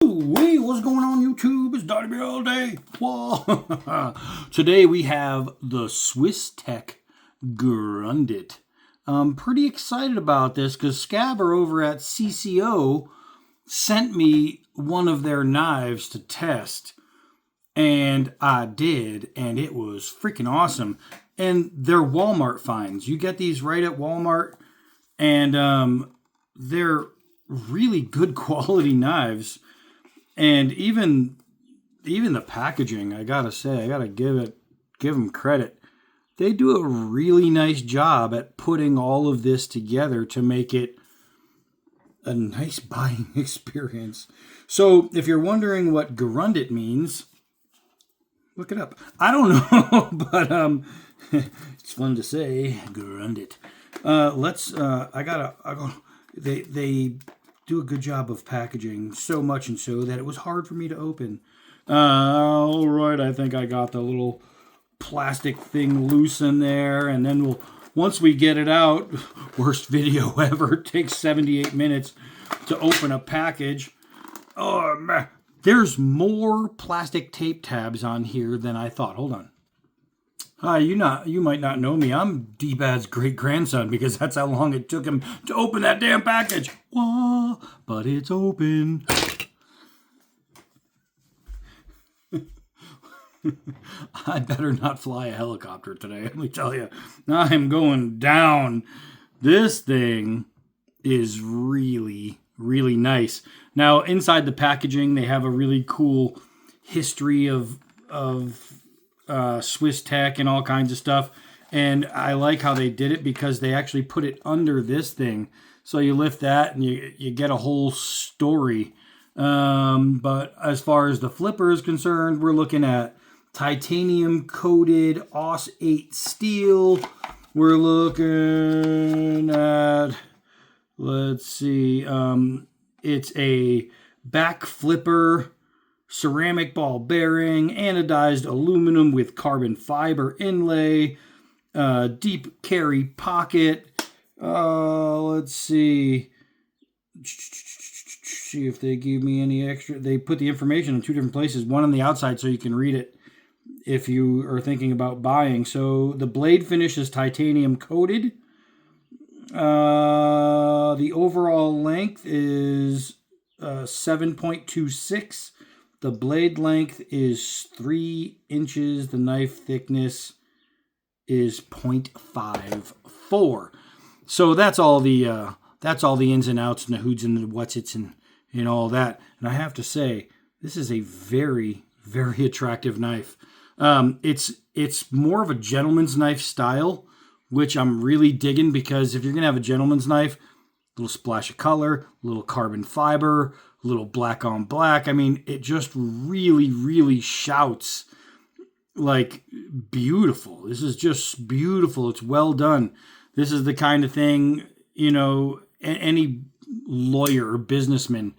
Hey, what's going on YouTube? It's Donnie all day. Whoa. Today we have the Swiss Tech Gerundet. I'm pretty excited about this because Scabber over at CCO sent me one of their knives to test. And I did, and it was freaking awesome. And they're Walmart finds. You get these right at Walmart, and they're really good quality knives. And even the packaging, I gotta say, I gotta give them credit. They do a really nice job at putting all of this together to make it a nice buying experience. So if you're wondering what Gerundet means, look it up. I don't know, but it's fun to say Gerundet. They do a good job of packaging, so much and so that it was hard for me to open. All right, I think I got the little plastic thing loose in there, and then once we get it out, worst video ever, it takes 78 minutes to open a package. Oh man, there's more plastic tape tabs on here than I thought. Hold on. Hi, you might not know me. I'm D-Bad's great-grandson because that's how long it took him to open that damn package. Whoa, but it's open. I better not fly a helicopter today, let me tell you. I'm going down. This thing is really, really nice. Now, inside the packaging, they have a really cool history of Swiss Tech and all kinds of stuff. And I like how they did it because they actually put it under this thing. So you lift that and you get a whole story. But as far as the flipper is concerned, we're looking at titanium coated AUS 8 steel. We're looking at, let's see, it's a back flipper, ceramic ball bearing, anodized aluminum with carbon fiber inlay, deep carry pocket. Let's see if they give me any extra. They put the information in two different places, one on the outside so you can read it if you are thinking about buying. So the blade finish is titanium coated. The overall length is 7.26. The blade length is 3 inches. The knife thickness is 0.54. So that's all the ins and outs and the who's and the what's it's and all that. And I have to say, this is a very, very attractive knife. It's more of a gentleman's knife style, which I'm really digging because if you're gonna have a gentleman's knife, a little splash of color, a little carbon fiber, a little black on black. I mean, it just really, really shouts like beautiful. This is just beautiful. It's well done. This is the kind of thing, any lawyer or businessman,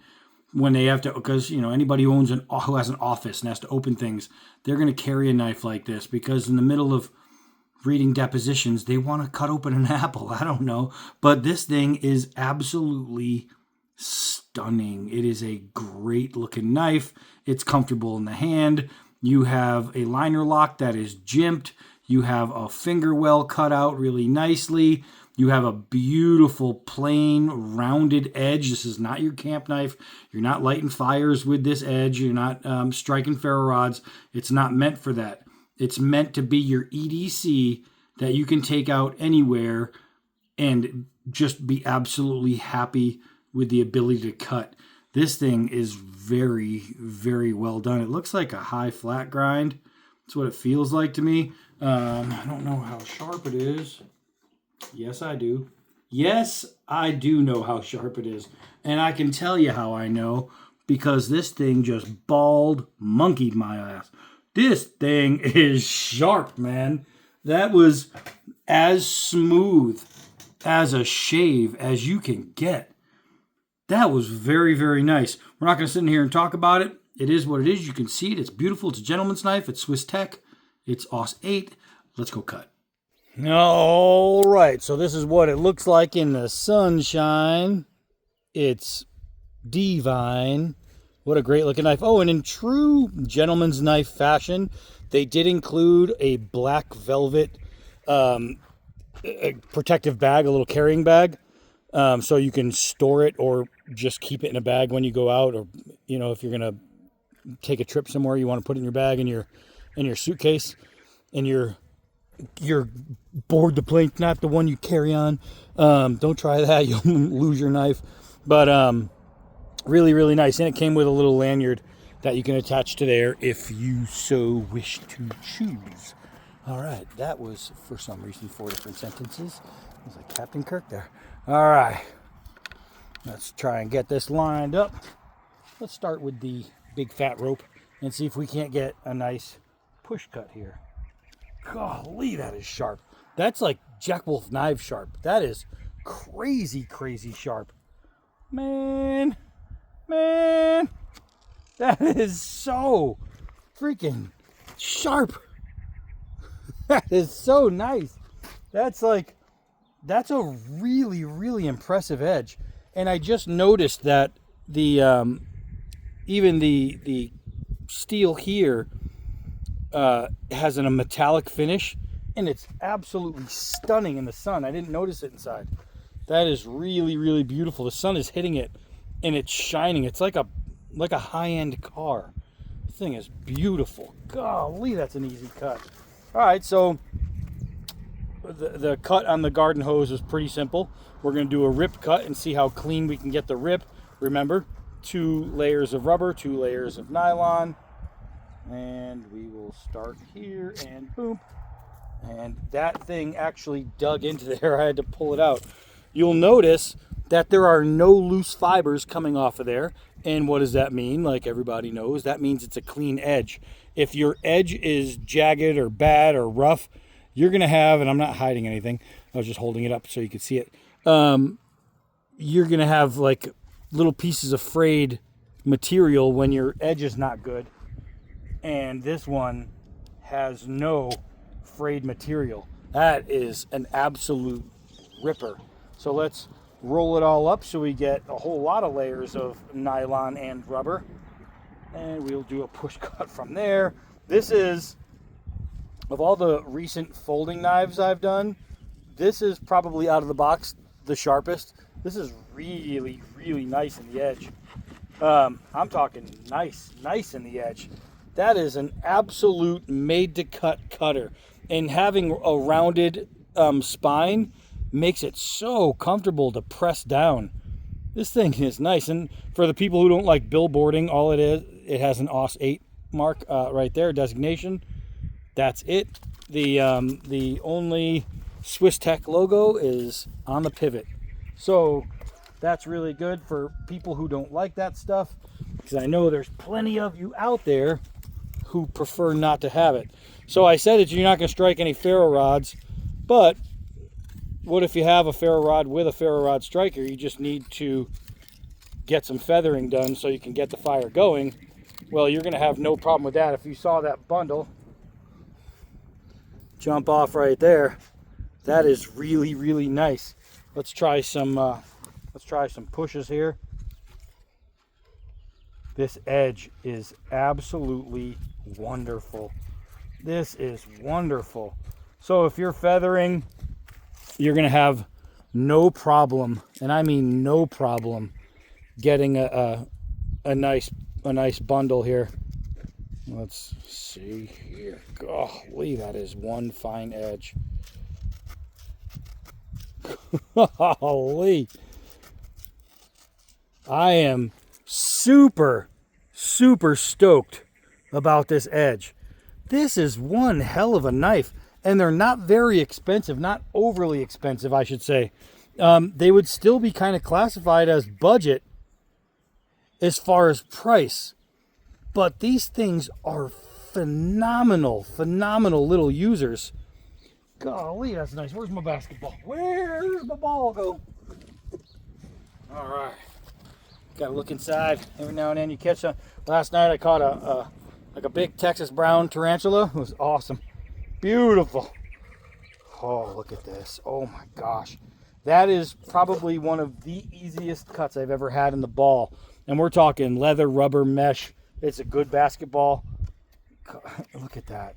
when they have to, because, anybody who who has an office and has to open things, they're going to carry a knife like this because in the middle of reading depositions, they want to cut open an apple. I don't know. But this thing is absolutely stunning. It is a great looking knife. It's comfortable in the hand. You have a liner lock that is jimped. You have a finger well cut out really nicely. You have a beautiful plain rounded edge. This is not your camp knife. You're not lighting fires with this edge. You're not striking ferro rods. It's not meant for that. It's meant to be your EDC that you can take out anywhere and just be absolutely happy with the ability to cut. This thing is very, very well done. It looks like a high flat grind. That's what it feels like to me. I don't know how sharp it is. Yes, I do. Yes, I do know how sharp it is. And I can tell you how I know, because this thing just bald monkeyed my ass. This thing is sharp, man. That was as smooth as a shave as you can get. That was very, very nice. We're not going to sit in here and talk about it. It is what it is. You can see it. It's beautiful. It's a gentleman's knife. It's Swiss Tech. It's AUS 8. Let's go cut. All right. So this is what it looks like in the sunshine. It's divine. What a great looking knife. Oh, and in true gentleman's knife fashion, they did include a black velvet a protective bag, a little carrying bag, so you can store it or just keep it in a bag when you go out, or if you're gonna take a trip somewhere, you want to put it in your bag in your suitcase, and your board the plane, not the one you carry on. Don't try that, you'll lose your knife. But really, really nice, and it came with a little lanyard that you can attach to there if you so wish to choose. All right, that was, for some reason, 4 different sentences. It was like Captain Kirk there. All right, let's try and get this lined up. Let's start with the big fat rope and see if we can't get a nice push cut here. Golly, that is sharp. That's like Jack Wolf knife sharp. That is crazy, crazy sharp. Man, that is so freaking sharp. That is so nice. That's a really, really impressive edge. And I just noticed that the even the steel here has a metallic finish, and it's absolutely stunning in the sun. I didn't notice it inside. That is really, really beautiful. The sun is hitting it, and it's shining. It's like a high-end car. This thing is beautiful. Golly, that's an easy cut. All right, so the cut on the garden hose is pretty simple. We're going to do a rip cut and see how clean we can get the rip. Remember, 2 layers of rubber, 2 layers of nylon. And we will start here, and boom. And that thing actually dug into there. I had to pull it out. You'll notice that there are no loose fibers coming off of there. And what does that mean? Like everybody knows, that means it's a clean edge. If your edge is jagged or bad or rough, you're going to have, and I'm not hiding anything, I was just holding it up so you could see it. You're going to have like little pieces of frayed material when your edge is not good. And this one has no frayed material. That is an absolute ripper. So let's roll it all up so we get a whole lot of layers of nylon and rubber. And we'll do a push cut from there. This is, of all the recent folding knives I've done, this is probably out of the box the sharpest. This is really, really nice in the edge. I'm talking nice in the edge. That is an absolute made-to-cut cutter. And having a rounded spine makes it so comfortable to press down. This thing is nice. And for the people who don't like billboarding, all it is, it has an AUS 8 mark right there, designation. That's it. The only Swiss Tech logo is on the pivot. So that's really good for people who don't like that stuff, because I know there's plenty of you out there who prefer not to have it. So I said that you're not going to strike any ferro rods, but what if you have a ferro rod with a ferro rod striker? You just need to get some feathering done so you can get the fire going. Well, you're going to have no problem with that. If you saw that bundle jump off right there, that is really, really nice. Let's try some pushes here. This edge is absolutely wonderful. This is wonderful. So if you're feathering, you're going to have no problem, and I mean no problem, getting a nice bundle here. Let's see here. Golly, that is one fine edge. Golly. I am super stoked about this edge. This is one hell of a knife, and they're not very expensive, not overly expensive, I should say. They would still be kind of classified as budget as far as price, but these things are phenomenal little users. Golly, that's nice. Where's my basketball? Where's my ball go? All right. Gotta look inside every now and then. You catch some. Last night I caught a big Texas brown tarantula. It was awesome. Beautiful. Oh, look at this. Oh my gosh. That is probably one of the easiest cuts I've ever had in the ball. And we're talking leather, rubber, mesh. It's a good basketball. Look at that.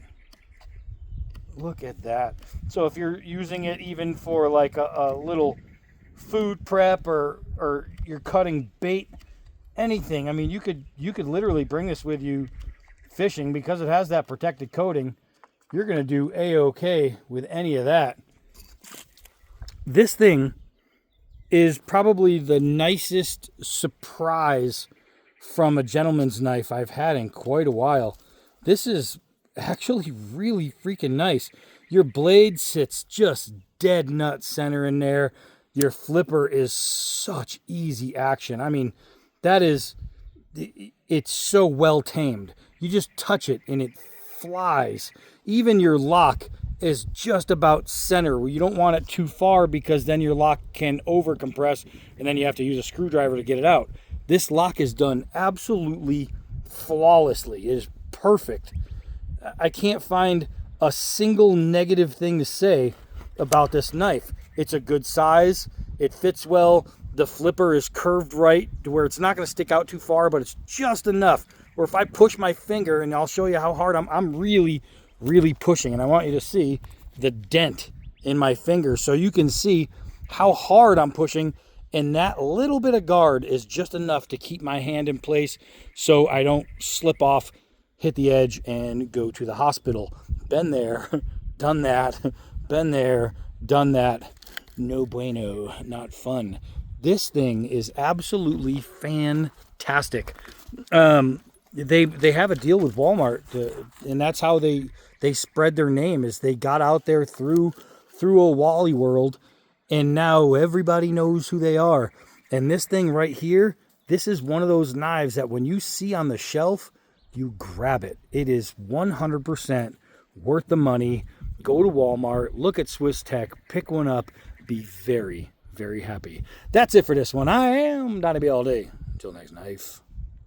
Look at that. So if you're using it even for like a little food prep or you're cutting bait, anything. I mean, you could literally bring this with you fishing because it has that protected coating. You're going to do A-OK with any of that. This thing is probably the nicest surprise from a gentleman's knife I've had in quite a while. This is actually really freaking nice. Your blade sits just dead nut center in there. Your flipper is such easy action. I mean, it's so well tamed. You just touch it and it flies. Even your lock is just about center. You don't want it too far because then your lock can over compress and then you have to use a screwdriver to get it out. This lock is done absolutely flawlessly. It is perfect. I can't find a single negative thing to say about this knife. It's a good size. It fits well. The flipper is curved right to where it's not going to stick out too far, but it's just enough. Or if I push my finger, and I'll show you how hard I'm really, really pushing. And I want you to see the dent in my finger so you can see how hard I'm pushing. And that little bit of guard is just enough to keep my hand in place so I don't slip off, hit the edge, and go to the hospital. Been there, done that, been there, done that. No bueno, not fun. This thing is absolutely fantastic. They have a deal with Walmart, and that's how they spread their name. Is they got out there through a Wally World, and now everybody knows who they are. And this thing right here, this is one of those knives that when you see on the shelf, you grab it. It is 100% worth the money. Go to Walmart, look at Swiss Tech, pick one up, be very, very happy. That's it for this one. I am Donnie BLD. Until next knife.